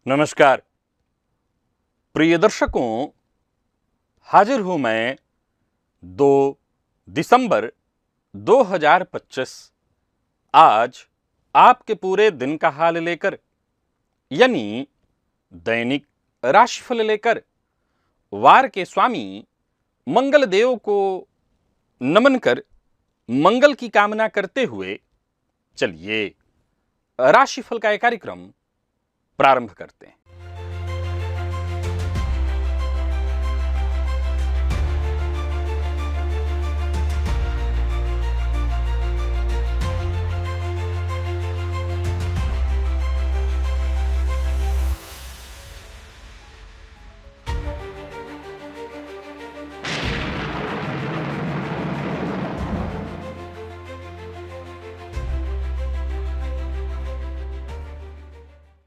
नमस्कार प्रिय दर्शकों, हाजिर हूं मैं 2 दिसंबर 2025 आज आपके पूरे दिन का हाल लेकर, यानी दैनिक राशिफल लेकर वार के स्वामी मंगल देव को नमन कर मंगल की कामना करते हुए चलिए राशिफल का एक कार्यक्रम प्रारंभ करते हैं।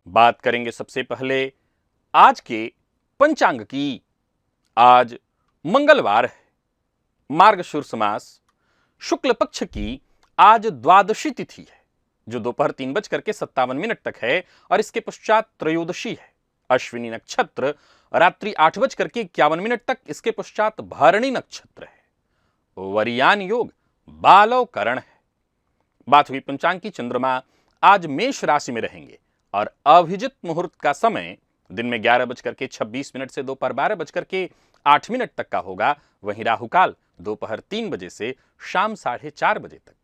बात करेंगे सबसे पहले आज के पंचांग की। आज मंगलवार है, मार्गशीर्ष मास शुक्ल पक्ष की आज द्वादशी तिथि है, जो दोपहर 3:57 तक है और इसके पश्चात त्रयोदशी है। अश्विनी नक्षत्र रात्रि 8:51 तक, इसके पश्चात भरणी नक्षत्र है। वरियान योग बालव करण है। बात हुई पंचांग की। चंद्रमा आज मेष राशि में रहेंगे और अभिजित मुहूर्त का समय दिन में 11:26 से दोपहर 12:08 तक का होगा। वहीं राहुकाल दोपहर 3 बजे से शाम 4:30 बजे तक।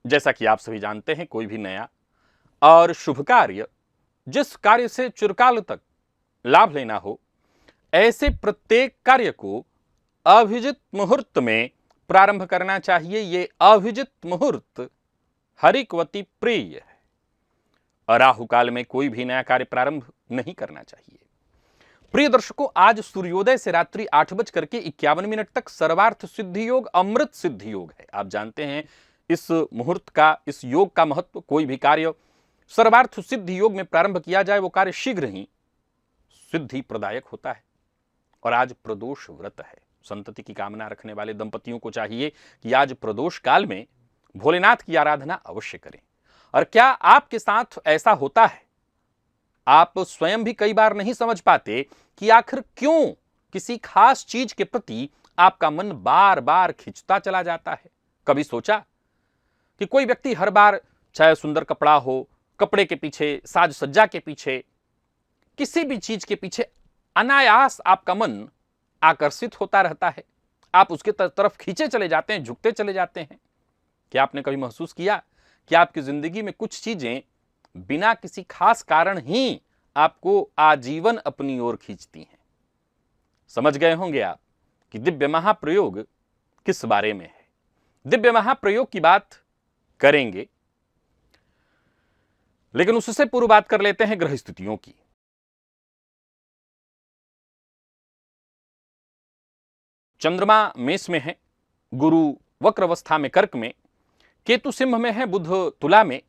जैसा कि आप सभी जानते हैं, कोई भी नया और शुभ कार्य, जिस कार्य से चिरकाल तक लाभ लेना हो, ऐसे प्रत्येक कार्य को अभिजित मुहूर्त में प्रारंभ करना चाहिए। ये अभिजित मुहूर्त हरिकवती प्रिय है। राहु काल में कोई भी नया कार्य प्रारंभ नहीं करना चाहिए। प्रिय दर्शकों, आज सूर्योदय से रात्रि 8:51 तक सर्वार्थ सिद्धि योग, अमृत सिद्धि योग है। आप जानते हैं इस मुहूर्त का, इस योग का महत्व। कोई भी कार्य सर्वार्थ सिद्धि योग में प्रारंभ किया जाए, वो कार्य शीघ्र ही सिद्धि प्रदायक होता है। और आज प्रदोष व्रत है। संतति की कामना रखने वाले दंपतियों को चाहिए कि आज प्रदोष काल में भोलेनाथ की आराधना अवश्य करें। और क्या आपके साथ ऐसा होता है, आप स्वयं भी कई बार नहीं समझ पाते कि आखिर क्यों किसी खास चीज के प्रति आपका मन बार बार खिंचता चला जाता है? कभी सोचा कि कोई व्यक्ति हर बार, चाहे सुंदर कपड़ा हो, कपड़े के पीछे, साज सज्जा के पीछे, किसी भी चीज के पीछे अनायास आपका मन आकर्षित होता रहता है, आप उसके तरफ खींचे चले जाते हैं, झुकते चले जाते हैं। क्या आपने कभी महसूस किया कि आपकी जिंदगी में कुछ चीजें बिना किसी खास कारण ही आपको आजीवन अपनी ओर खींचती हैं? समझ गए होंगे आप कि दिव्य महाप्रयोग किस बारे में है। दिव्य महाप्रयोग की बात करेंगे, लेकिन उससे पूर्व बात कर लेते हैं ग्रह स्थितियों की। चंद्रमा मेष में है, गुरु वक्र अवस्था में कर्क में, केतु सिंह में है, बुध तुला में,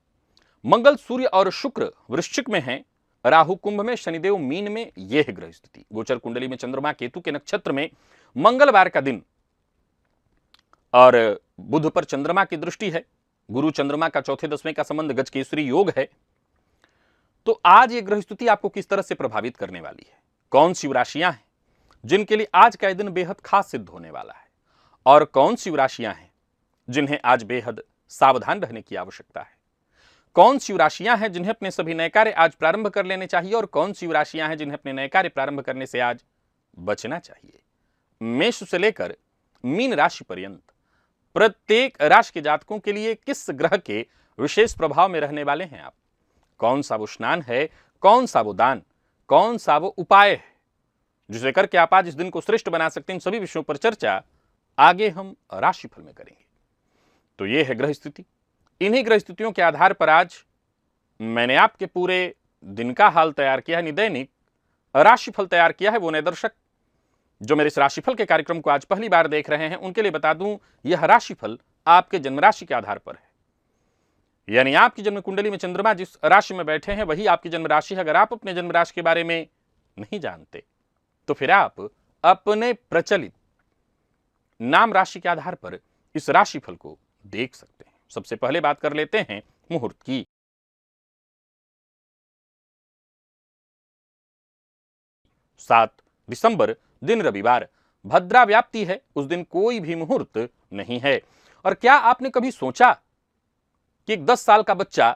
मंगल सूर्य और शुक्र वृश्चिक में है, राहु कुंभ में, शनिदेव मीन में। यह है ग्रह स्थिति। गोचर कुंडली में चंद्रमा केतु के नक्षत्र में, मंगलवार का दिन और बुध पर चंद्रमा की दृष्टि है। गुरु चंद्रमा का चौथे दसवें का संबंध गजकेसरी योग है। तो आज ये ग्रह स्थिति आपको किस तरह से प्रभावित करने वाली है? कौन सी राशियां हैं जिनके लिए आज का दिन बेहद खास सिद्ध होने वाला है, और कौन सी राशियां हैं जिन्हें आज बेहद सावधान रहने की आवश्यकता है? कौन सी राशियां हैं जिन्हें अपने सभी नए कार्य आज प्रारंभ कर लेने चाहिए, और कौन सी राशियां हैं जिन्हें अपने नए कार्य प्रारंभ करने से आज बचना चाहिए? मेष से लेकर मीन राशि पर्यंत प्रत्येक राशि के जातकों के लिए किस ग्रह के विशेष प्रभाव में रहने वाले हैं आप? कौन सा वो स्नान है, कौन सा वो दान, कौन सा वो उपाय है जिसे करके आप आज इस दिन को श्रेष्ठ बना सकते हैं? इन सभी विषयों पर चर्चा आगे हम राशिफल में करेंगे। तो यह है ग्रह स्थिति। इन्हीं ग्रह स्थितियों के आधार पर आज मैंने आपके पूरे दिन का हाल तैयार किया है, दैनिक राशिफल तैयार किया है। वो नए दर्शक जो मेरे इस राशिफल के कार्यक्रम को आज पहली बार देख रहे हैं, उनके लिए बता दूं, यह राशिफल आपके जन्म राशि के आधार पर है। यानी आपकी जन्म कुंडली में चंद्रमा जिस राशि में बैठे हैं, वही आपकी जन्म राशि है। अगर आप अपने जन्म राशि के बारे में नहीं जानते, तो फिर आप अपने प्रचलित नाम राशि के आधार पर इस राशिफल को देख सकते हैं। सबसे पहले बात कर लेते हैं मुहूर्त की। 7 दिसंबर दिन रविवार, भद्रा व्याप्ति है, उस दिन कोई भी मुहूर्त नहीं है। और क्या आपने कभी सोचा कि एक 10 साल का बच्चा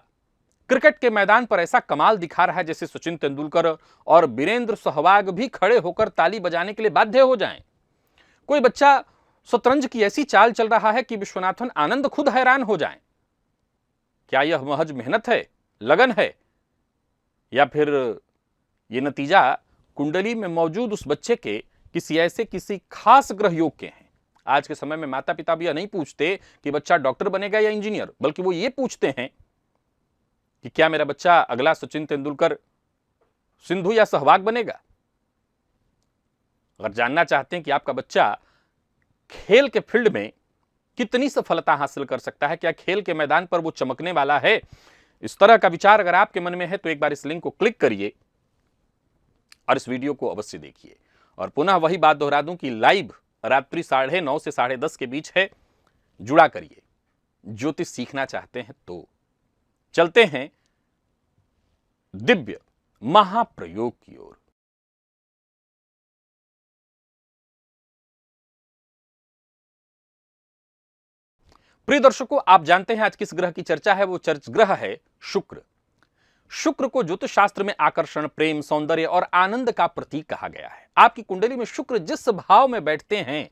क्रिकेट के मैदान पर ऐसा कमाल दिखा रहा है जैसे सचिन तेंदुलकर और वीरेंद्र सहवाग भी खड़े होकर ताली बजाने के लिए बाध्य हो जाएं। कोई बच्चा शतरंज की ऐसी चाल चल रहा है कि विश्वनाथन आनंद खुद हैरान हो जाएं। क्या यह महज मेहनत है, लगन है, या फिर यह नतीजा कुंडली में मौजूद उस बच्चे के किसी खास ग्रह योग के हैं? आज के समय में माता पिता भी यह नहीं पूछते कि बच्चा डॉक्टर बनेगा या इंजीनियर, बल्कि वो ये पूछते हैं कि क्या मेरा बच्चा अगला सचिन तेंदुलकर, सिंधु या सहवाग बनेगा। अगर जानना चाहते हैं कि आपका बच्चा खेल के फील्ड में कितनी सफलता हासिल कर सकता है, क्या खेल के मैदान पर वो चमकने वाला है, इस तरह का विचार अगर आपके मन में है तो एक बार इस लिंक को क्लिक करिए और इस वीडियो को अवश्य देखिए। और पुनः वही बात दोहरा दूं कि लाइव रात्रि 9:30 से 10:30 के बीच है, जुड़ा करिए। ज्योतिष सीखना चाहते हैं तो चलते हैं दिव्य महाप्रयोग की ओर। प्रिय दर्शकों, आप जानते हैं आज किस ग्रह की चर्चा है। वो ग्रह है शुक्र। शुक्र को ज्योतिष शास्त्र में आकर्षण, प्रेम, सौंदर्य और आनंद का प्रतीक कहा गया है। आपकी कुंडली में शुक्र जिस भाव में बैठते हैं,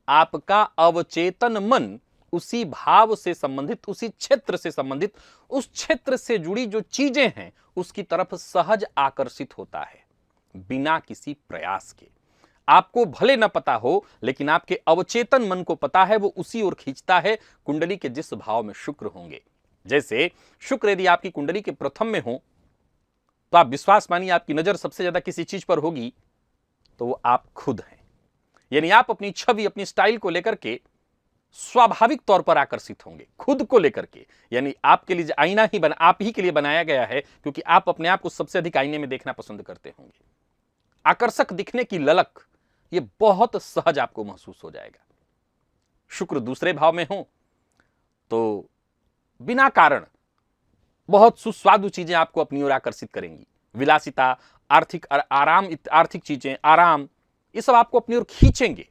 आपका अवचेतन मन उसी भाव से संबंधित, उसी क्षेत्र से संबंधित, उस क्षेत्र से जुड़ी जो चीजें हैं उसकी तरफ सहज आकर्षित होता है, बिना किसी प्रयास के। आपको भले न पता हो, लेकिन आपके अवचेतन मन को पता है, वो उसी ओर खींचता है कुंडली के जिस भाव में शुक्र होंगे। जैसे शुक्र यदि आपकी कुंडली के प्रथम में हो तो आप विश्वास मानिए आपकी नजर सबसे ज्यादा किसी चीज पर होगी तो वो आप खुद हैं। यानी आप अपनी छवि, अपनी स्टाइल को लेकर के स्वाभाविक तौर पर आकर्षित होंगे, खुद को लेकर के। यानी आपके लिए आईना ही आप ही के लिए बनाया गया है, क्योंकि आप अपने आप को सबसे अधिक आईने में देखना पसंद करते होंगे। आकर्षक दिखने की ललक ये बहुत सहज आपको महसूस हो जाएगा। शुक्र दूसरे भाव में हो तो बिना कारण बहुत सुस्वादु चीजें आपको अपनी ओर आकर्षित करेंगी। विलासिता, आर्थिक आराम, आर्थिक चीजें, आराम, ये सब आपको अपनी ओर खींचेंगे।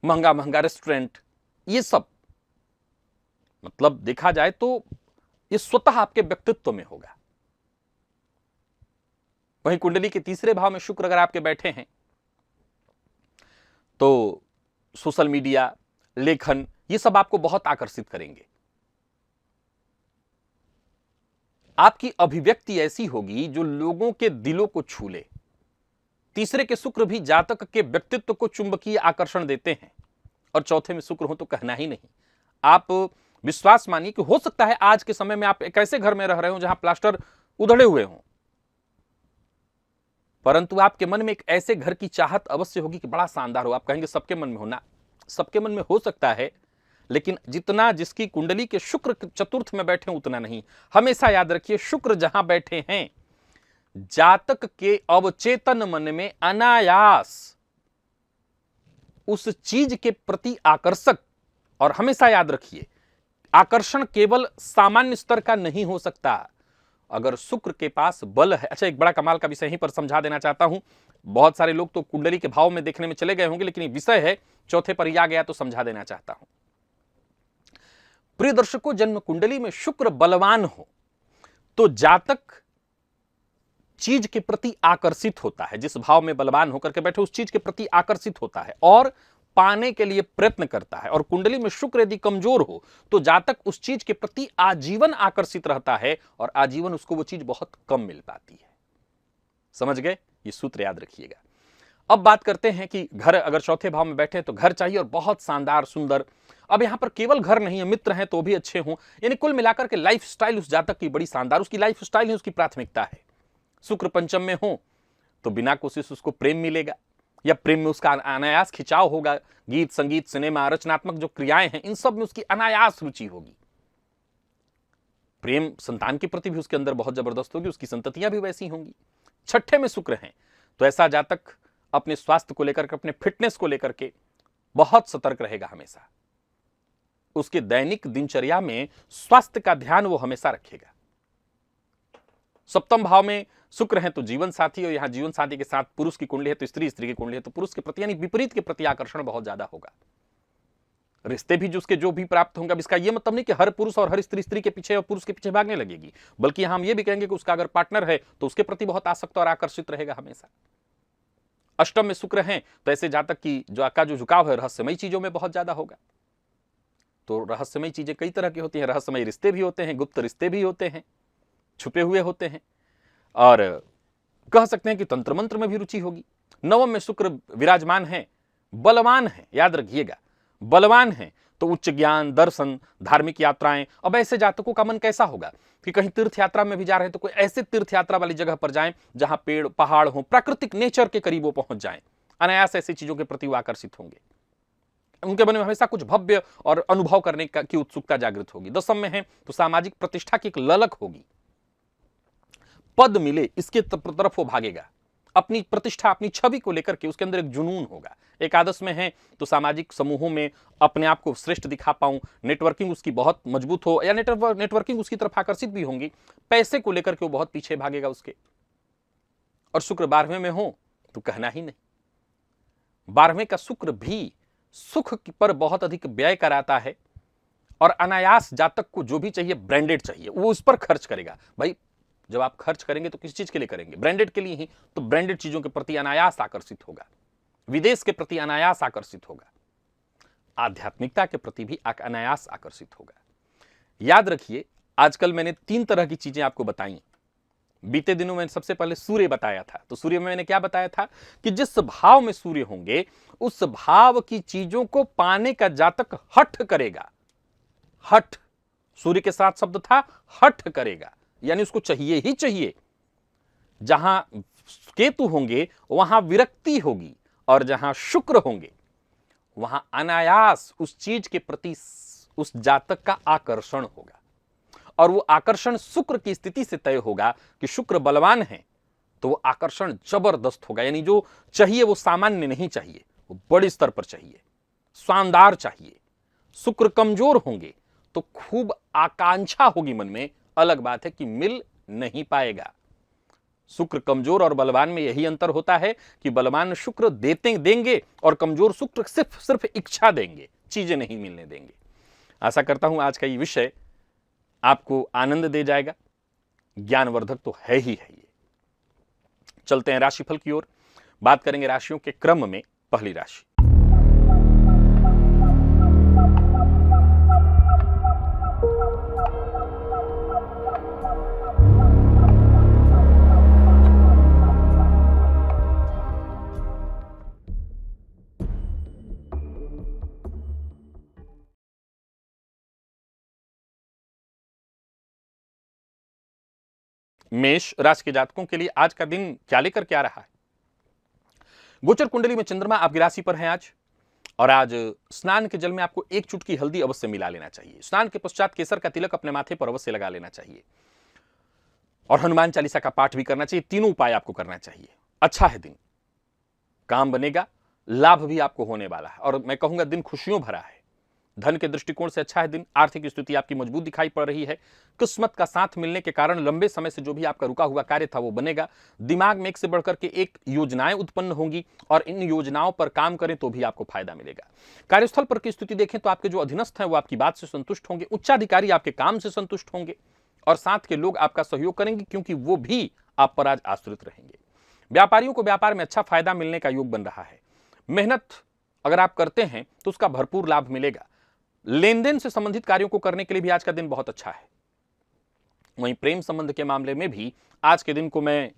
महंगा महंगा रेस्टोरेंट, ये सब मतलब देखा जाए तो ये स्वतः आपके व्यक्तित्व में होगा। वहीं कुंडली के तीसरे भाव में शुक्र अगर आपके बैठे हैं तो सोशल मीडिया, लेखन, ये सब आपको बहुत आकर्षित करेंगे। आपकी अभिव्यक्ति ऐसी होगी जो लोगों के दिलों को छू ले। तीसरे के शुक्र भी जातक के व्यक्तित्व को चुंबकीय आकर्षण देते हैं, और चौथे में शुक्र हो तो कहना ही नहीं। आप विश्वास मानिए कि हो सकता है आज के समय में आप एक ऐसे घर में रह रहे हो जहां प्लास्टर उधड़े हुए हों, परंतु आपके मन में एक ऐसे घर की चाहत अवश्य होगी कि बड़ा शानदार हो। आप कहेंगे सबके मन में होना, सबके मन में हो सकता है, लेकिन जितना जिसकी कुंडली के शुक्र चतुर्थ में बैठे उतना नहीं। हमेशा याद रखिए, शुक्र जहां बैठे हैं, जातक के अवचेतन मन में अनायास उस चीज के प्रति आकर्षक, और हमेशा याद रखिए आकर्षण केवल सामान्य स्तर का नहीं हो सकता, अगर शुक्र के पास बल है। अच्छा, एक बड़ा कमाल का विषय यहीं पर समझा देना चाहता हूं। बहुत सारे लोग तो कुंडली के भाव में देखने में चले गए होंगे, लेकिन ये विषय है, चौथे पर ही आ गया तो समझा देना चाहता हूं। प्रिय दर्शकों, जन्म कुंडली में शुक्र बलवान हो तो जातक चीज के प्रति आकर्षित होता है। जिस भाव में बलवान होकर के बैठे उस चीज के प्रति आकर्षित होता है और पाने के लिए प्रयत्न करता है। और कुंडली में शुक्र यदि कमजोर हो तो जातक उस चीज के प्रति आजीवन आकर्षित रहता है और आजीवन उसको वो चीज बहुत कम मिल पाती है। समझ गए? ये सूत्र याद रखिएगा। अब बात करते हैं कि घर अगर चौथे भाव में बैठे तो घर चाहिए और बहुत शानदार, सुंदर। अब यहां पर केवल घर नहीं है, मित्र हैं तो भी अच्छे हों। यानी कुल मिलाकर के लाइफ स्टाइल उस जातक की बड़ी शानदार, उसकी लाइफ स्टाइल है, उसकी प्राथमिकता है। शुक्र पंचम में हो तो बिना कोशिश उसको प्रेम मिलेगा, या प्रेम में उसका अनायास खिंचाव होगा। गीत, संगीत, सिनेमा, रचनात्मक जो क्रियाएं हैं, इन सब में उसकी अनायास रुचि होगी। प्रेम संतान के प्रति भी उसके अंदर बहुत जबरदस्त होगी, उसकी संततियां भी वैसी होंगी। छठे में शुक्र हैं तो ऐसा जातक अपने स्वास्थ्य को लेकर के, अपने फिटनेस को लेकर के बहुत सतर्क रहेगा हमेशा। उसके दैनिक दिनचर्या में स्वास्थ्य का ध्यान वो हमेशा रखेगा। सप्तम भाव में शुक्र है तो जीवन साथी, और यहां जीवन साथी के साथ पुरुष की कुंडली है तो स्त्री, स्त्री की कुंडली है तो पुरुष के प्रति, यानी विपरीत के प्रति आकर्षण बहुत ज्यादा होगा। रिश्ते भी उसके जो भी प्राप्त होंगे, अब इसका यह मतलब नहीं कि हर पुरुष और हर स्त्री स्त्री के पीछे और पुरुष के पीछे भागने लगेगी, बल्कि यहां हम ये भी कहेंगे कि उसका अगर पार्टनर है तो उसके प्रति बहुत आसक्त और आकर्षित रहेगा हमेशा। अष्टम में शुक्र है तो ऐसे जातक की जो झुकाव है रहस्यमयी चीजों में बहुत ज्यादा होगा। तो रहस्यमयी चीजें कई तरह की होती हैं, रहस्यमयी रिश्ते भी होते हैं, गुप्त रिश्ते भी होते हैं, छुपे हुए होते हैं, और कह सकते हैं कि तंत्र मंत्र में भी रुचि होगी। नवम में शुक्र विराजमान है, बलवान है, याद रखिएगा बलवान है, तो उच्च ज्ञान, दर्शन, धार्मिक यात्राएं। अब ऐसे जातकों का मन कैसा होगा कि कहीं तीर्थ यात्रा में भी जा रहे हैं तो कोई ऐसे तीर्थ यात्रा वाली जगह पर जाएं जहां पेड़ पहाड़ हो, प्राकृतिक नेचर के करीब वो पहुंच जाएं, अनायास ऐसी चीजों के प्रति वो आकर्षित होंगे, उनके मन में हमेशा कुछ भव्य और अनुभव करने की उत्सुकता जागृत होगी। दसम में है तो सामाजिक प्रतिष्ठा की एक ललक होगी, पद मिले इसके तरफ वो भागेगा, अपनी प्रतिष्ठा, अपनी छवि को लेकर के उसके अंदर एक जुनून होगा। एकादश में है तो सामाजिक समूहों में अपने आप को श्रेष्ठ दिखा पाऊं, नेटवर्किंग उसकी बहुत मजबूत हो, या नेटवर्किंग उसकी तरफ आकर्षित भी होंगी, पैसे को लेकर के वो बहुत पीछे भागेगा उसके। और शुक्र 12वें में हो तो कहना ही नहीं, 12वें का शुक्र भी सुख पर बहुत अधिक व्यय कराता है, और अनायास जातक को जो भी चाहिए ब्रांडेड चाहिए वो उस पर खर्च करेगा। भाई जब आप खर्च करेंगे तो किस चीज के लिए करेंगे? ब्रांडेड के लिए ही, तो ब्रांडेड चीजों के प्रति अनायास आकर्षित होगा, विदेश के प्रति अनायास आकर्षित होगा, आध्यात्मिकता के प्रति भी अनायास आकर्षित होगा। याद रखिए आजकल मैंने 3 तरह की चीजें आपको बताई। बीते दिनों में सबसे पहले सूर्य बताया था, तो सूर्य में मैंने क्या बताया था कि जिस भाव में सूर्य होंगे उस भाव की चीजों को पाने का जातक हठ करेगा। हठ, सूर्य के साथ शब्द था हठ करेगा, यानी उसको चाहिए ही चाहिए। जहां केतु होंगे वहां विरक्ति होगी, और जहां शुक्र होंगे वहां अनायास उस चीज के प्रति उस जातक का आकर्षण होगा, और वो आकर्षण शुक्र की स्थिति से तय होगा कि शुक्र बलवान है तो वो आकर्षण जबरदस्त होगा, यानी जो चाहिए वो सामान्य नहीं चाहिए, वो बड़े स्तर पर चाहिए, शानदार चाहिए। शुक्र कमजोर होंगे तो खूब आकांक्षा होगी मन में, अलग बात है कि मिल नहीं पाएगा। शुक्र कमजोर और बलवान में यही अंतर होता है कि बलवान शुक्र देंगे और कमजोर शुक्र सिर्फ इच्छा देंगे, चीजें नहीं मिलने देंगे। आशा करता हूं आज का ये विषय आपको आनंद दे जाएगा, ज्ञानवर्धक तो है ही है। ये चलते हैं राशिफल की ओर, बात करेंगे राशियों के क्रम में। पहली राशि मेष राशि के जातकों के लिए आज का दिन क्या लेकर के आ रहा है? गोचर कुंडली में चंद्रमा आपकी राशि पर है आज, और आज स्नान के जल में आपको 1 चुटकी हल्दी अवश्य मिला लेना चाहिए। स्नान के पश्चात केसर का तिलक अपने माथे पर अवश्य लगा लेना चाहिए, और हनुमान चालीसा का पाठ भी करना चाहिए। तीनों उपाय आपको करना चाहिए। अच्छा है दिन, काम बनेगा, लाभ भी आपको होने वाला है, और मैं कहूंगा दिन खुशियों भरा है। धन के दृष्टिकोण से अच्छा है दिन, आर्थिक स्थिति आपकी मजबूत दिखाई पड़ रही है। किस्मत का साथ मिलने के कारण लंबे समय से जो भी आपका रुका हुआ कार्य था वो बनेगा। दिमाग में एक से बढ़कर के एक योजनाएं उत्पन्न होंगी, और इन योजनाओं पर काम करें तो भी आपको फायदा मिलेगा। कार्यस्थल पर की स्थिति देखें तो आपके जो अधीनस्थ हैं वो आपकी बात से संतुष्ट होंगे, उच्चाधिकारी आपके काम से संतुष्ट होंगे, और साथ के लोग आपका सहयोग करेंगे क्योंकि वो भी आप पर आज आश्रित रहेंगे। व्यापारियों को व्यापार में अच्छा फायदा मिलने का योग बन रहा है। मेहनत अगर आप करते हैं तो उसका भरपूर लाभ मिलेगा। लेन देन से संबंधित कार्यों को करने के लिए भी आज का दिन बहुत अच्छा है। वहीं प्रेम संबंध के मामले में भी आज के दिन को मैं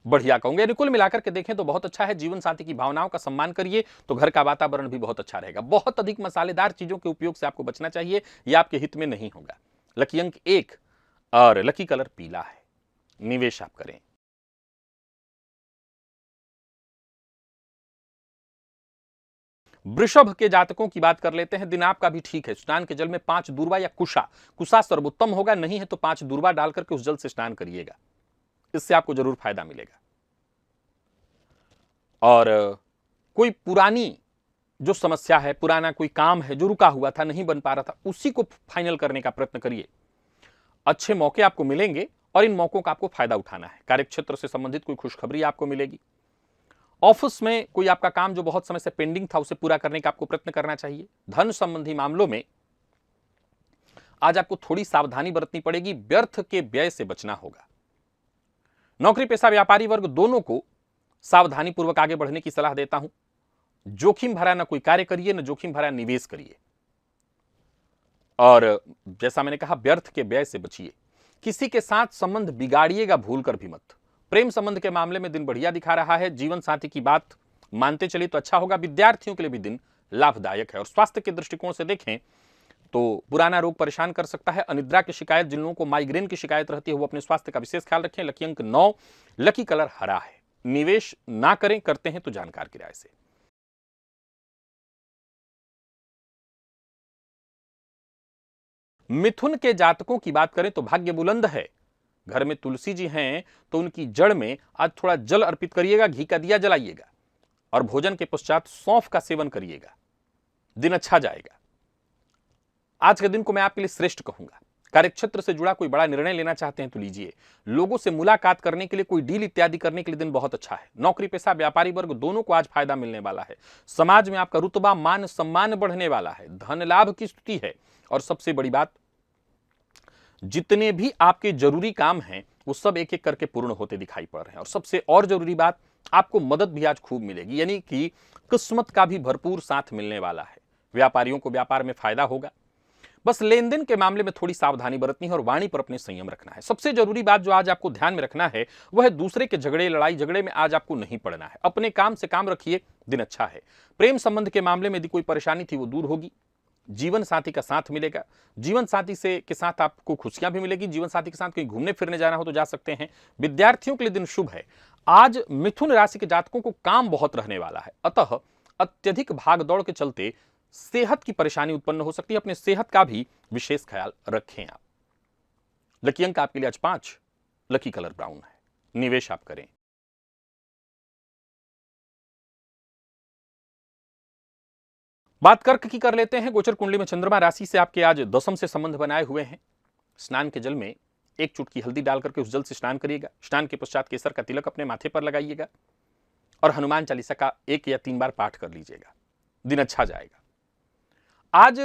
बढ़िया कहूंगा। यदि कुल मिलाकर के देखें तो बहुत अच्छा है। जीवन साथी की भावनाओं का सम्मान करिए तो घर का वातावरण भी बहुत अच्छा रहेगा। बहुत अधिक मसालेदार चीजों के उपयोग से आपको बचना चाहिए, यह आपके हित में नहीं होगा। लकी अंक 1 और लकी कलर पीला है। निवेश आप करें। वृषभ के जातकों की बात कर लेते हैं। दिन आपका भी ठीक है। स्नान के जल में 5 दूर्वा या कुशा सर्वोत्तम होगा, नहीं है तो 5 दूर्वा डालकर के उस जल से स्नान करिएगा, इससे आपको जरूर फायदा मिलेगा। और कोई पुरानी जो समस्या है, पुराना कोई काम है जो रुका हुआ था, नहीं बन पा रहा था, उसी को फाइनल करने का प्रयत्न करिए। अच्छे मौके आपको मिलेंगे और इन मौकों का आपको फायदा उठाना है। कार्यक्षेत्र से संबंधित कोई खुशखबरी आपको मिलेगी। ऑफिस में कोई आपका काम जो बहुत समय से पेंडिंग था उसे पूरा करने का आपको प्रयत्न करना चाहिए। धन संबंधी मामलों में आज आपको थोड़ी सावधानी बरतनी पड़ेगी, व्यर्थ के व्यय से बचना होगा। नौकरी पेशा व्यापारी वर्ग दोनों को सावधानी पूर्वक आगे बढ़ने की सलाह देता हूं। जोखिम भरा न कोई कार्य करिए, न जोखिम भरा निवेश करिए, और जैसा मैंने कहा व्यर्थ के व्यय से बचिए। किसी के साथ संबंध बिगाड़िएगा भूल कर भी मत। प्रेम संबंध के मामले में दिन बढ़िया दिखा रहा है। जीवन साथी की बात मानते चलिए तो अच्छा होगा। विद्यार्थियों के लिए भी दिन लाभदायक है। और स्वास्थ्य के दृष्टिकोण से देखें तो पुराना रोग परेशान कर सकता है। अनिद्रा की शिकायत, जिन लोगों को माइग्रेन की शिकायत रहती है वो अपने स्वास्थ्य का विशेष ख्याल रखें। लकी अंक 9, लकी कलर हरा है। निवेश ना करें, करते हैं तो जानकार की राय से। मिथुन के जातकों की बात करें तो भाग्य बुलंद है। घर में तुलसी जी हैं तो उनकी जड़ में आज थोड़ा जल अर्पित करिएगा, घी का दिया जलाइएगा और भोजन के पश्चात सौंफ का सेवन करिएगा। दिन अच्छा जाएगा। आज के दिन को मैं आपके लिए श्रेष्ठ कहूंगा। कार्यक्षेत्र से जुड़ा कोई बड़ा निर्णय लेना चाहते हैं तो लीजिए। लोगों से मुलाकात करने के लिए, कोई डील इत्यादि करने के लिए दिन बहुत अच्छा है। नौकरी पेशा व्यापारी वर्ग दोनों को आज फायदा मिलने वाला है। समाज में आपका रुतबा, मान सम्मान बढ़ने वाला है। धन लाभ की स्थिति है। और सबसे बड़ी बात, जितने भी आपके जरूरी काम हैं वो सब एक एक करके पूर्ण होते दिखाई पड़ रहे हैं। और सबसे और जरूरी बात, आपको मदद भी आज खूब मिलेगी, यानी कि किस्मत का भी भरपूर साथ मिलने वाला है। व्यापारियों को व्यापार में फायदा होगा। बस लेन देन के मामले में थोड़ी सावधानी बरतनी है और वाणी पर अपने संयम रखना है। सबसे जरूरी बात जो आज आपको ध्यान में रखना है वह है दूसरे के झगड़े, लड़ाई झगड़े में आज आपको नहीं पड़ना है। अपने काम से काम रखिए, दिन अच्छा है। प्रेम संबंध के मामले में यदि कोई परेशानी थी वो दूर होगी। जीवन साथी का साथ मिलेगा। जीवन साथी से के साथ आपको खुशियां भी मिलेगी। जीवन साथी के साथ कहीं घूमने फिरने जाना हो तो जा सकते हैं। विद्यार्थियों के लिए दिन शुभ है। आज मिथुन राशि के जातकों को काम बहुत रहने वाला है, अतः अत्यधिक भागदौड़ के चलते सेहत की परेशानी उत्पन्न हो सकती है। अपने सेहत का भी विशेष ख्याल रखें आप। लकी अंक आपके लिए आज 5, लकी कलर ब्राउन है। निवेश आप करें। बात कर्क की कर लेते हैं। गोचर कुंडली में चंद्रमा राशि से आपके आज दशम से संबंध बनाए हुए हैं। स्नान के जल में एक चुटकी हल्दी डाल करके उस जल से स्नान करिएगा। स्नान के पश्चात केसर का तिलक अपने माथे पर लगाइएगा और हनुमान चालीसा का 1 या 3 बार पाठ कर लीजिएगा। दिन अच्छा जाएगा। आज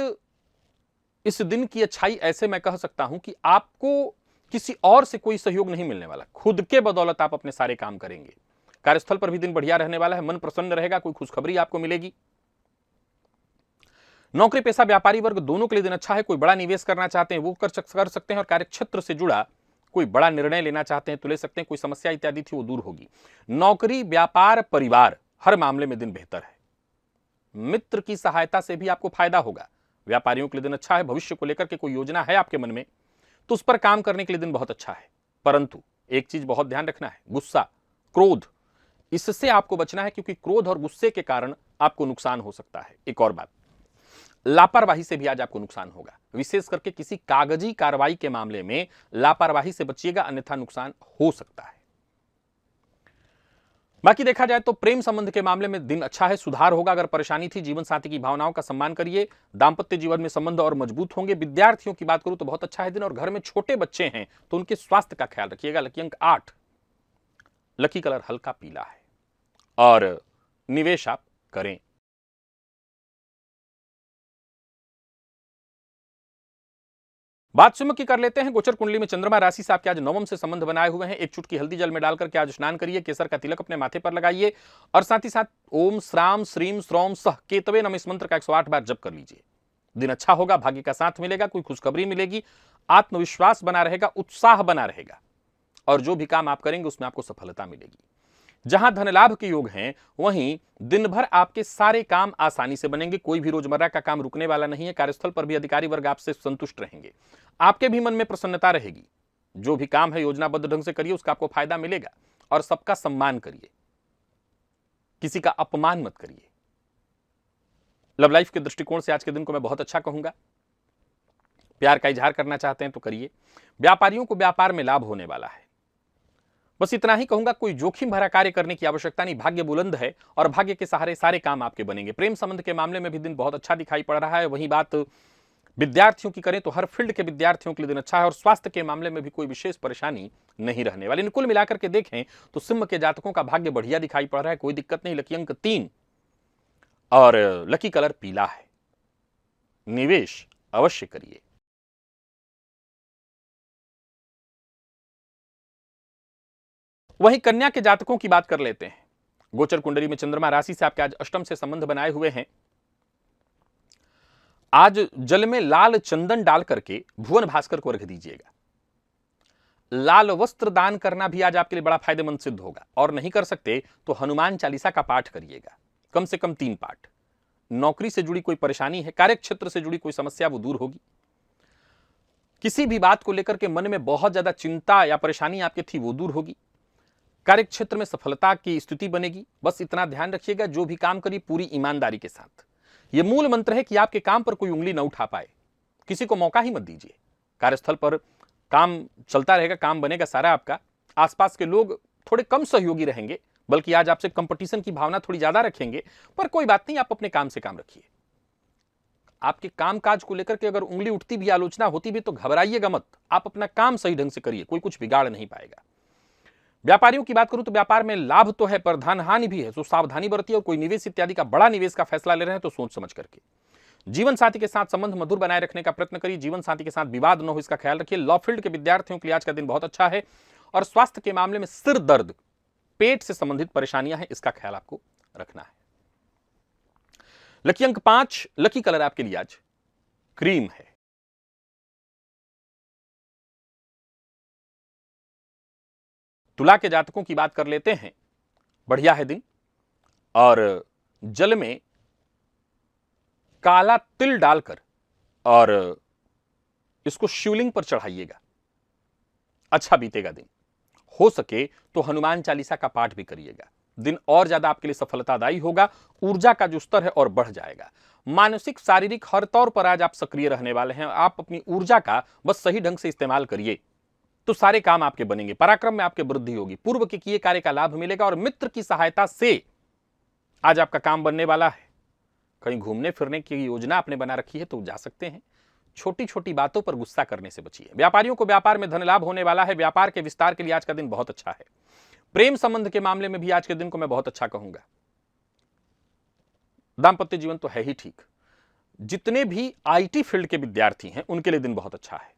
इस दिन की अच्छाई ऐसे मैं कह सकता हूं कि आपको किसी और से कोई सहयोग नहीं मिलने वाला। खुद के बदौलत आप अपने सारे काम करेंगे। कार्यस्थल पर भी दिन बढ़िया रहने वाला है। मन प्रसन्न रहेगा। कोई खुशखबरी आपको मिलेगी। नौकरी पेशा व्यापारी वर्ग दोनों के लिए दिन अच्छा है। कोई बड़ा निवेश करना चाहते हैं वो कर सकते हैं और कार्यक्षेत्र से जुड़ा कोई बड़ा निर्णय लेना चाहते हैं तो ले सकते हैं। कोई समस्या इत्यादि थी वो दूर होगी। नौकरी, व्यापार, परिवार, हर मामले में दिन बेहतर है। मित्र की सहायता से भी आपको फायदा होगा। व्यापारियों के लिए दिन अच्छा है। भविष्य को लेकर के कोई योजना है आपके मन में तो उस पर काम करने के लिए दिन बहुत अच्छा है। परंतु एक चीज बहुत ध्यान रखना है, गुस्सा, क्रोध, इससे आपको बचना है क्योंकि क्रोध और गुस्से के कारण आपको नुकसान हो सकता है। एक और बात, लापरवाही से भी आज आपको नुकसान होगा। विशेष करके किसी कागजी कार्रवाई के मामले में लापरवाही से बचिएगा, अन्यथा नुकसान हो सकता है। बाकी देखा जाए तो प्रेम संबंध के मामले में दिन अच्छा है। सुधार होगा। अगर परेशानी थी, जीवन साथी की भावनाओं का सम्मान करिए। दांपत्य जीवन में संबंध और मजबूत होंगे। विद्यार्थियों की बात करूं तो बहुत अच्छा है दिन। और घर में छोटे बच्चे हैं तो उनके स्वास्थ्य का ख्याल रखिएगा। लकी अंक 8, लकी कलर हल्का पीला है और निवेश आप करें। बात सिंह की कर लेते हैं। गोचर कुंडली में चंद्रमा राशि से आपके आज नवम से संबंध बनाए हुए हैं। एक चुटकी हल्दी जल में डालकर के आज स्नान करिए। केसर का तिलक अपने माथे पर लगाइए और साथ ही साथ ओम श्राम श्रीम श्रौम सह केतवे नमः इस मंत्र का 108 बार जप कर लीजिए। दिन अच्छा होगा। भाग्य का साथ मिलेगा। कोई खुशखबरी मिलेगी। आत्मविश्वास बना रहेगा। उत्साह बना रहेगा और जो भी काम आप करेंगे उसमें आपको सफलता मिलेगी। जहां धन लाभ के योग हैं वहीं दिन भर आपके सारे काम आसानी से बनेंगे। कोई भी रोजमर्रा का काम रुकने वाला नहीं है। कार्यस्थल पर भी अधिकारी वर्ग आपसे संतुष्ट रहेंगे। आपके भी मन में प्रसन्नता रहेगी। जो भी काम है योजनाबद्ध ढंग से करिए, उसका आपको फायदा मिलेगा। और सबका सम्मान करिए, किसी का अपमान मत करिए। लव लाइफ के दृष्टिकोण से आज के दिन को मैं बहुत अच्छा कहूंगा। प्यार का इजहार करना चाहते हैं तो करिए। व्यापारियों को व्यापार में लाभ होने वाला है। बस इतना ही कहूंगा, कोई जोखिम भरा कार्य करने की आवश्यकता नहीं। भाग्य बुलंद है और भाग्य के सहारे सारे काम आपके बनेंगे। प्रेम संबंध के मामले में भी दिन बहुत अच्छा दिखाई पड़ रहा है। वहीं बात विद्यार्थियों की करें तो हर फील्ड के विद्यार्थियों के लिए दिन अच्छा है और स्वास्थ्य के मामले में भी कोई विशेष परेशानी नहीं रहने वाली। कुल मिलाकर के देखें तो सिंह के जातकों का भाग्य बढ़िया दिखाई पड़ रहा है, कोई दिक्कत नहीं। लकी अंक 3 और लकी कलर पीला है। निवेश अवश्य करिए। वहीं कन्या के जातकों की बात कर लेते हैं। गोचर कुंडली में चंद्रमा राशि से आपके आज अष्टम से संबंध बनाए हुए हैं। आज जल में लाल चंदन डाल करके भुवन भास्कर को रख दीजिएगा। लाल वस्त्र दान करना भी आज आपके लिए बड़ा फायदेमंद सिद्ध होगा। और नहीं कर सकते तो हनुमान चालीसा का पाठ करिएगा, कम से कम 3 पाठ। नौकरी से जुड़ी कोई परेशानी है, कार्य क्षेत्र से जुड़ी कोई समस्या, वो दूर होगी। किसी भी बात को लेकर के मन में बहुत ज्यादा चिंता या परेशानी आपकी थी, वो दूर होगी। कार्य क्षेत्र में सफलता की स्थिति बनेगी। बस इतना ध्यान रखिएगा, जो भी काम करिए पूरी ईमानदारी के साथ। यह मूल मंत्र है कि आपके काम पर कोई उंगली न उठा पाए, किसी को मौका ही मत दीजिए। कार्यस्थल पर काम चलता रहेगा, काम बनेगा सारा आपका। आसपास के लोग थोड़े कम सहयोगी रहेंगे, बल्कि आज आपसे कंपटीशन की भावना थोड़ी ज्यादा रखेंगे, पर कोई बात नहीं, आप अपने काम से काम रखिए। आपके कामकाज को लेकर के अगर उंगली उठती भी, आलोचना होती भी, तो घबराइएगा मत। आप अपना काम सही ढंग से करिए, कोई कुछ बिगाड़ नहीं पाएगा। व्यापारियों की बात करूं तो व्यापार में लाभ तो है पर धन हानि भी है, तो सावधानी बरतिए। और कोई निवेश इत्यादि का बड़ा निवेश का फैसला ले रहे हैं तो सोच समझ करके। जीवन साथी के साथ संबंध मधुर बनाए रखने का प्रयत्न करिए। जीवन साथी के साथ विवाद न हो, इसका ख्याल रखिए। लॉ फील्ड के विद्यार्थियों के लिए आज का दिन बहुत अच्छा है। और स्वास्थ्य के मामले में सिर दर्द, पेट से संबंधित परेशानियां हैं, इसका ख्याल आपको रखना है। लकी अंक 5, लकी कलर आपके लिए आज क्रीम है। तुला के जातकों की बात कर लेते हैं। बढ़िया है दिन। और जल में काला तिल डालकर और इसको शिवलिंग पर चढ़ाइएगा, अच्छा बीतेगा दिन। हो सके तो हनुमान चालीसा का पाठ भी करिएगा। दिन और ज्यादा आपके लिए सफलतादायी होगा। ऊर्जा का जो स्तर है और बढ़ जाएगा। मानसिक शारीरिक हर तौर पर आज आप सक्रिय रहने वाले हैं। आप अपनी ऊर्जा का बस सही ढंग से इस्तेमाल करिए तो सारे काम आपके बनेंगे। पराक्रम में आपके वृद्धि होगी। पूर्व के किए कार्य का लाभ मिलेगा और मित्र की सहायता से आज आपका काम बनने वाला है। कहीं घूमने फिरने की योजना आपने बना रखी है तो जा सकते हैं। छोटी छोटी बातों पर गुस्सा करने से बचिए। व्यापारियों को व्यापार में धन लाभ होने वाला है। व्यापार के विस्तार के लिए आज का दिन बहुत अच्छा है। प्रेम संबंध के मामले में भी आज के दिन को मैं बहुत अच्छा कहूंगा। दाम्पत्य जीवन तो है ही ठीक। जितने भी आईटी फील्ड के विद्यार्थी हैं उनके लिए दिन बहुत अच्छा है।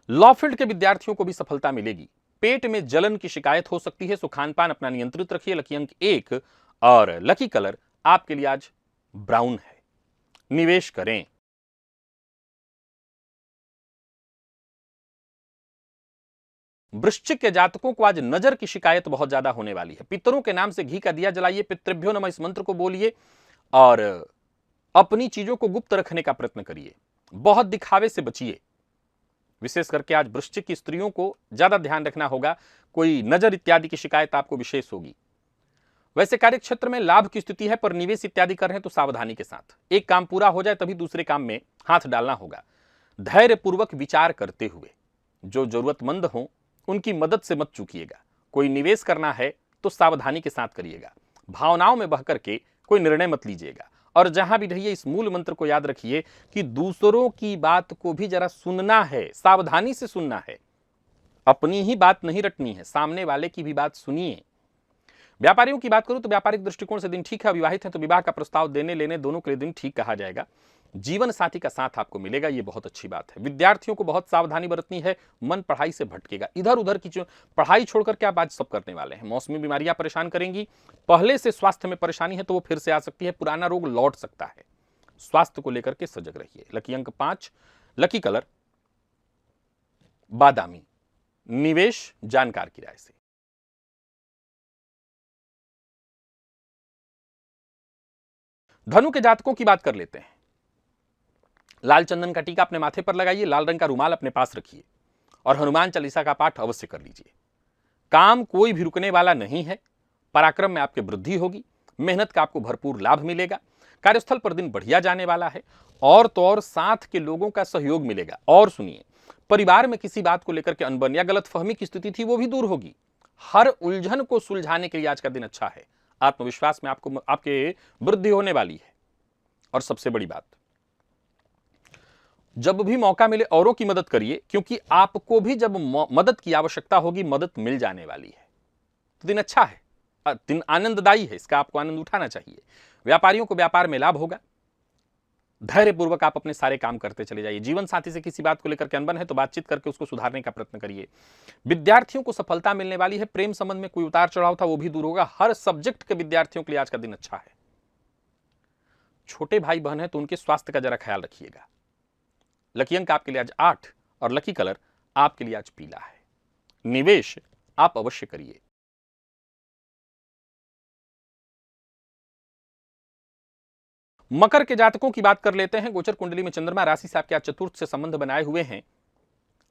लॉ फील्ड के विद्यार्थियों को भी सफलता मिलेगी। पेट में जलन की शिकायत हो सकती है, सो खान पान अपना नियंत्रित रखिए। लकी अंक 1 और लकी कलर आपके लिए आज ब्राउन है। निवेश करें। वृश्चिक के जातकों को आज नजर की शिकायत बहुत ज्यादा होने वाली है। पितरों के नाम से घी का दिया जलाइए। पितृभ्यो नमः इस मंत्र को बोलिए और अपनी चीजों को गुप्त रखने का प्रयत्न करिए। बहुत दिखावे से बचिए। विशेष करके आज वृश्चिक की स्त्रियों को ज्यादा ध्यान रखना होगा। कोई नजर इत्यादि की शिकायत आपको विशेष होगी। वैसे कार्य क्षेत्र में लाभ की स्थिति है, पर निवेश इत्यादि कर रहे हैं तो सावधानी के साथ। एक काम पूरा हो जाए तभी दूसरे काम में हाथ डालना होगा। धैर्यपूर्वक विचार करते हुए जो जरूरतमंद हो उनकी मदद से मत चूकिएगा। कोई निवेश करना है तो सावधानी के साथ करिएगा। भावनाओं में बह करके कोई निर्णय मत लीजिएगा। और जहां भी रहिए इस मूल मंत्र को याद रखिए कि दूसरों की बात को भी जरा सुनना है, सावधानी से सुनना है। अपनी ही बात नहीं रटनी है, सामने वाले की भी बात सुनिए। व्यापारियों की बात करूं तो व्यापारिक दृष्टिकोण से दिन ठीक है। विवाहित है तो विवाह का प्रस्ताव देने लेने दोनों के लिए दिन ठीक कहा जाएगा। जीवन साथी का साथ आपको मिलेगा, यह बहुत अच्छी बात है। विद्यार्थियों को बहुत सावधानी बरतनी है। मन पढ़ाई से भटकेगा। इधर उधर की पढ़ाई छोड़कर के आप आज सब करने वाले हैं। मौसमी बीमारियां परेशान करेंगी। पहले से स्वास्थ्य में परेशानी है तो वो फिर से आ सकती है। पुराना रोग लौट सकता है। स्वास्थ्य को लेकर के सजग रहिए। लकी अंक 5, लकी कलर बादामी। निवेश जानकार की राय से। धनु के जातकों की बात कर लेते हैं। लाल चंदन का टीका अपने माथे पर लगाइए। लाल रंग का रुमाल अपने पास रखिए और हनुमान चालीसा का पाठ अवश्य कर लीजिए। काम कोई भी रुकने वाला नहीं है। पराक्रम में आपकी वृद्धि होगी। मेहनत का आपको भरपूर लाभ मिलेगा। कार्यस्थल पर दिन बढ़िया जाने वाला है। और तो और साथ के लोगों का सहयोग मिलेगा। और सुनिए, परिवार में किसी बात को लेकर के अनबन या गलतफहमी की स्थिति थी वो भी दूर होगी। हर उलझन को सुलझाने के लिए आज का दिन अच्छा है। आत्मविश्वास में आपके वृद्धि होने वाली है। और सबसे बड़ी बात, जब भी मौका मिले औरों की मदद करिए, क्योंकि आपको भी जब मदद की आवश्यकता होगी, मदद मिल जाने वाली है। तो दिन अच्छा है, दिन आनंददायी है, इसका आपको आनंद उठाना चाहिए। व्यापारियों को व्यापार में लाभ होगा। धैर्यपूर्वक आप अपने सारे काम करते चले जाइए। जीवन साथी से किसी बात को लेकर के अनबन है तो बातचीत करके उसको सुधारने का प्रयत्न करिए। विद्यार्थियों को सफलता मिलने वाली है। प्रेम संबंध में कोई उतार चढ़ाव था वो भी दूर होगा। हर सब्जेक्ट के विद्यार्थियों के लिए आज का दिन अच्छा है। छोटे भाई बहन है तो उनके स्वास्थ्य का जरा ख्याल रखिएगा। लकी अंक आपके लिए आज 8 और लकी कलर आपके लिए आज पीला है। निवेश आप अवश्य करिए। मकर के जातकों की बात कर लेते हैं। गोचर कुंडली में चंद्रमा राशि से आपके आज चतुर्थ से संबंध बनाए हुए हैं।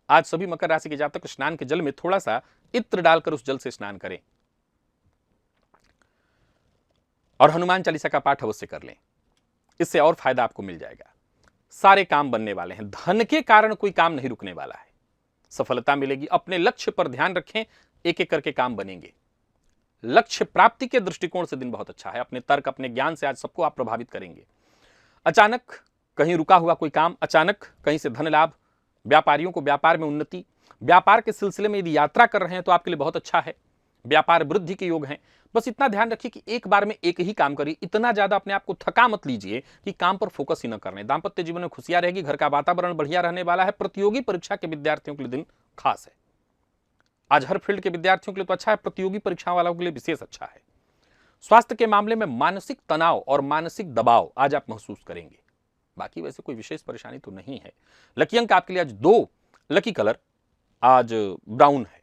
आज सभी मकर राशि के जातक स्नान के जल में थोड़ा सा इत्र डालकर उस जल से स्नान करें और हनुमान चालीसा का पाठ अवश्य कर लें। इससे और फायदा आपको मिल जाएगा। सारे काम बनने वाले हैं। धन के कारण कोई काम नहीं रुकने वाला है। सफलता मिलेगी। अपने लक्ष्य पर ध्यान रखें, एक एक करके काम बनेंगे। लक्ष्य प्राप्ति के दृष्टिकोण से दिन बहुत अच्छा है। अपने तर्क, अपने ज्ञान से आज सबको आप प्रभावित करेंगे। अचानक कहीं रुका हुआ कोई काम, अचानक कहीं से धन लाभ, व्यापारियों को व्यापार में उन्नति, व्यापार के सिलसिले में यदि यात्रा कर रहे हैं तो आपके लिए बहुत अच्छा है। व्यापार वृद्धि के योग हैं। बस इतना ध्यान रखिए कि एक बार में एक ही काम करिए। इतना ज्यादा अपने आप को थका मत लीजिए कि काम पर फोकस ही न करने। दाम्पत्य जीवन में खुशियां रहेगी। घर का वातावरण बढ़िया रहने वाला है। प्रतियोगी परीक्षा के विद्यार्थियों के लिए दिन खास है। आज हर फील्ड के विद्यार्थियों के लिए तो अच्छा है, प्रतियोगी परीक्षा वालों के लिए विशेष अच्छा है। स्वास्थ्य के मामले में मानसिक तनाव और मानसिक दबाव आज आप महसूस करेंगे। बाकी वैसे कोई विशेष परेशानी तो नहीं है। लकी अंक आपके लिए आज 2, लकी कलर आज ब्राउन है।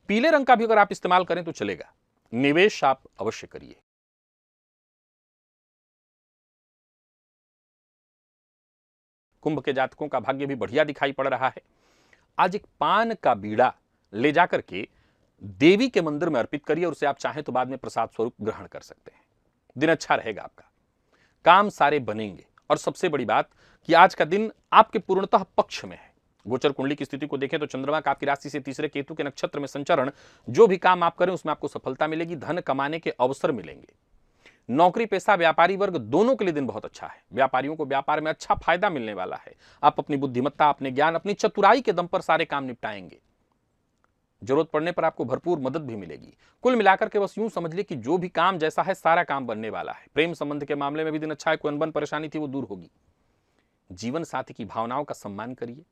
पीले रंग का भी अगर आप इस्तेमाल करें तो चलेगा। निवेश आप अवश्य करिए। कुंभ के जातकों का भाग्य भी बढ़िया दिखाई पड़ रहा है। आज एक पान का बीड़ा ले जाकर के देवी के मंदिर में अर्पित करिए और उसे आप चाहें तो बाद में प्रसाद स्वरूप ग्रहण कर सकते हैं। दिन अच्छा रहेगा आपका। काम सारे बनेंगे। और सबसे बड़ी बात कि आज का दिन आपके पूर्णतः पक्ष में है। गोचर कुंडली की स्थिति को देखें तो चंद्रमा का आपकी राशि से तीसरे, केतु के नक्षत्र में संचरण, जो भी काम आप करें उसमें आपको सफलता मिलेगी। धन कमाने के अवसर मिलेंगे। नौकरी पेशा व्यापारी वर्ग दोनों के लिए दिन बहुत अच्छा है। व्यापारियों को व्यापार में अच्छा फायदा मिलने वाला है। आप अपनी बुद्धिमत्ता, अपने ज्ञान, अपनी चतुराई के दम पर सारे काम निपटाएंगे। जरूरत पड़ने पर आपको भरपूर मदद भी मिलेगी। कुल मिलाकर के बस यूं समझ लीजिए कि जो भी काम जैसा है सारा काम बनने वाला है। प्रेम संबंध के मामले में भी दिन अच्छा है। कोई अनबन परेशानी थी वो दूर होगी। जीवन साथी की भावनाओं का सम्मान करिए।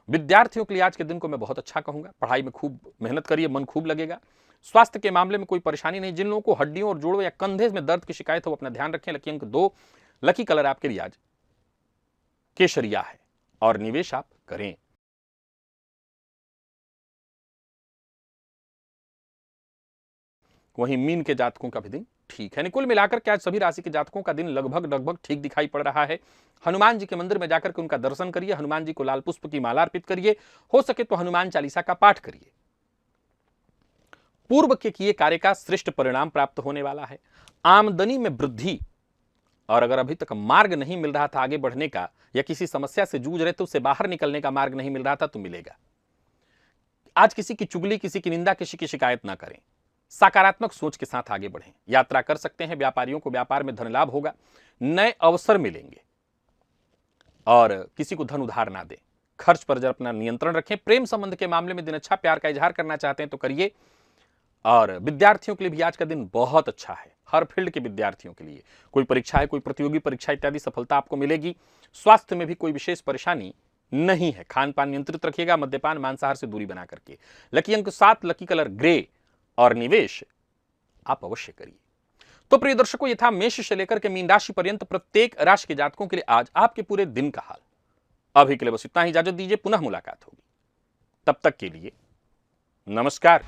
विद्यार्थियों के लिए आज के दिन को मैं बहुत अच्छा कहूंगा। पढ़ाई में खूब मेहनत करिए, मन खूब लगेगा। स्वास्थ्य के मामले में कोई परेशानी नहीं। जिन लोगों को हड्डियों और जोड़ों या कंधे में दर्द की शिकायत हो वो अपना ध्यान रखें। लकी अंक 2, लकी कलर आपके लिए आज केशरिया है और निवेश आप करें। वहीं मीन के जातकों का भी दिन ठीक है। कुल मिलाकर के आज सभी राशि के जातकों का दिन लगभग ठीक दिखाई पड़ रहा है। हनुमान जी के मंदिर में जाकर के उनका दर्शन करिए। हनुमान जी को लाल पुष्प की माला अर्पित करिए। हो सके तो हनुमान चालीसा का पाठ करिए। पूर्व के किए कार्य का श्रेष्ठ परिणाम प्राप्त होने वाला है। आमदनी में वृद्धि, और अगर अभी तक मार्ग नहीं मिल रहा था आगे बढ़ने का या किसी समस्या से जूझ रहे तो उससे बाहर निकलने का मार्ग नहीं मिल रहा था तो मिलेगा। आज किसी की चुगली, किसी की निंदा, किसी की शिकायत ना करें। सकारात्मक सोच के साथ आगे बढ़ें। यात्रा कर सकते हैं। व्यापारियों को व्यापार में धन लाभ होगा। नए अवसर मिलेंगे और किसी को धन उधार ना दें। खर्च पर जरा अपना नियंत्रण रखें। प्रेम संबंध के मामले में दिन अच्छा। प्यार का इजहार करना चाहते हैं तो करिए। और विद्यार्थियों के लिए भी आज का दिन बहुत अच्छा है। हर फील्ड के विद्यार्थियों के लिए कोई परीक्षा है, कोई प्रतियोगी परीक्षा इत्यादि सफलता आपको मिलेगी। स्वास्थ्य में भी कोई विशेष परेशानी नहीं है। खान पान नियंत्रित रखिएगा। मद्यपान, मांसाहार से दूरी बना करके। लकी अंक 7, लकी कलर ग्रे और निवेश आप अवश्य करिए। तो प्रिय दर्शकों, ये था मेष से लेकर के मीन राशि पर्यंत प्रत्येक राशि के जातकों के लिए आज आपके पूरे दिन का हाल। अभी के लिए बस इतना ही। इजाजत दीजिए, पुनः मुलाकात होगी। तब तक के लिए नमस्कार।